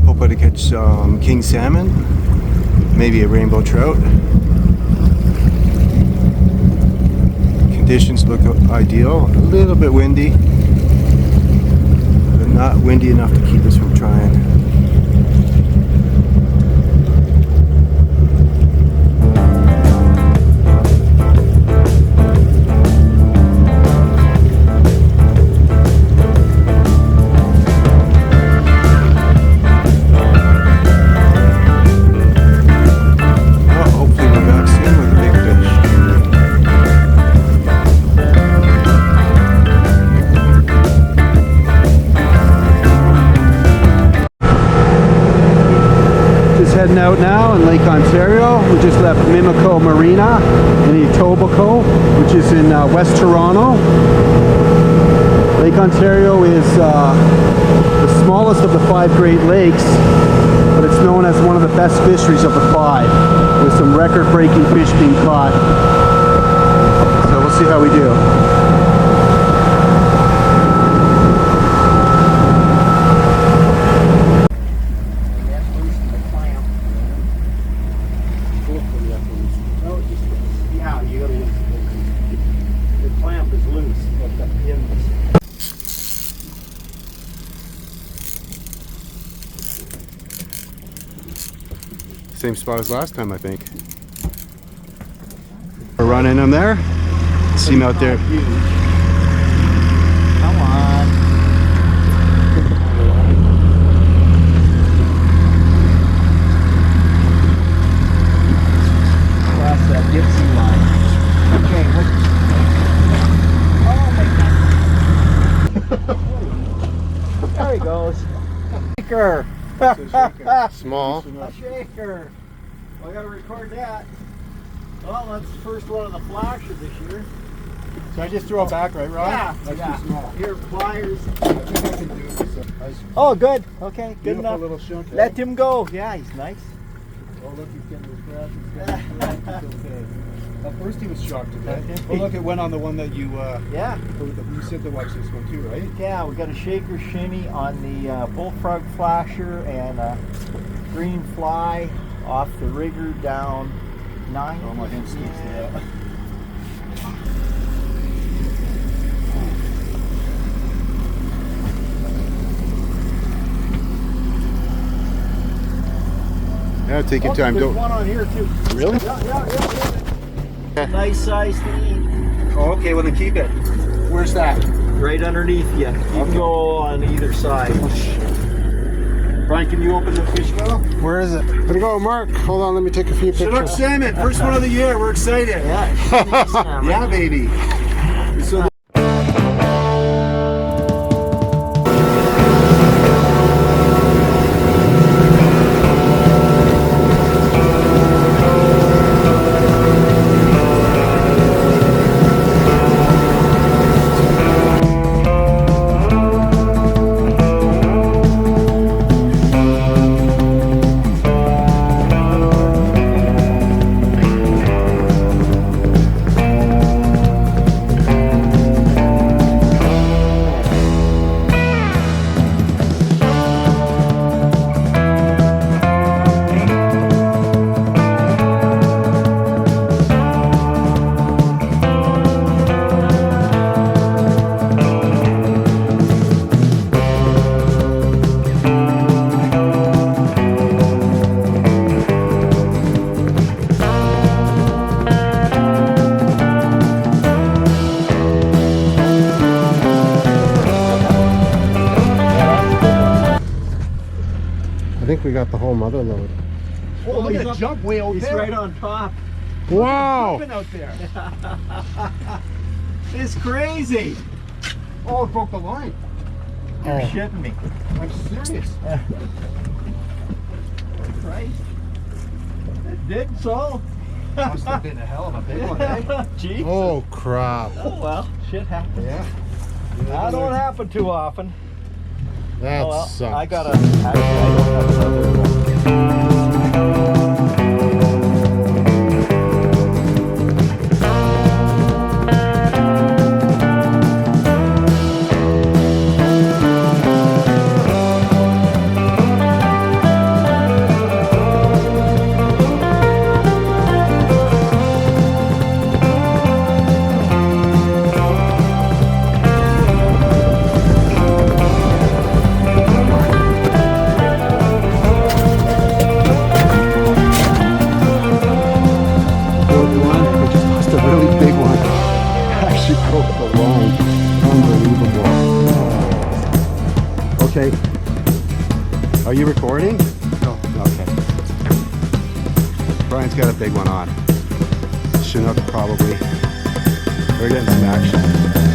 Hoping to catch some king salmon, maybe a rainbow trout. Conditions look ideal, a little bit windy, but not windy enough to keep us from trying. Heading out now in Lake Ontario. We just left Mimico Marina in Etobicoke, which is in West Toronto. Lake Ontario is the smallest of the 5 Great Lakes, but it's known as one of the best fisheries of the 5, with some record-breaking fish being caught. So we'll see how we do. Same spot as last time, I think. We're running them there. See him out there. Come on. Cross that Dixie line. Okay, oh my God. There he goes. Shaker. Small. A shaker. Well, I gotta record that. Well, that's the first one of the flasher this year. So I just throw it back, right, Ron? Yeah. That's Yeah. too small. Here, pliers. I think I can do this. Oh, good. Okay, good Beautiful enough. little shunk. Let him go. Yeah, he's nice. Oh, look, he's getting his grass. It's okay. At first he was shocked at that. Oh, look, it went on the one that you, Yeah. you said to watch this one too, right? Yeah, we got a shaker shinny on the bullfrog flasher and a green fly off the rigger down 9. Oh, my hand sticks to that. Yeah, take your time. There's Go. one on here too. Really? Yeah. Nice size thing. Oh, okay, well then keep it. Where's that? Right underneath you. You can go on either side. Brian, can you open the fish well? Where is it? There you go, Mark. Hold on, let me take a few Chinook pictures. salmon, first one of the year. We're excited. Yeah. Yeah, baby. So I think we got the whole mother load. Oh, look he's at that jump way out He's there. right on top. Wow! Jumping out there. It's crazy. Oh, it broke the line. You're Oh. shitting me. I'm serious. Christ. It did so. Must have been a hell of a big one, eh? Jeez. Oh crap! Oh well, shit happens. Yeah. That don't happen too often. That Oh well, sucks. I gotta. Actually, I don't have another one. hooked the line. Unbelievable. Okay. Are you recording? No. Okay. Brian's got a big one on. Chinook probably. We're getting some action.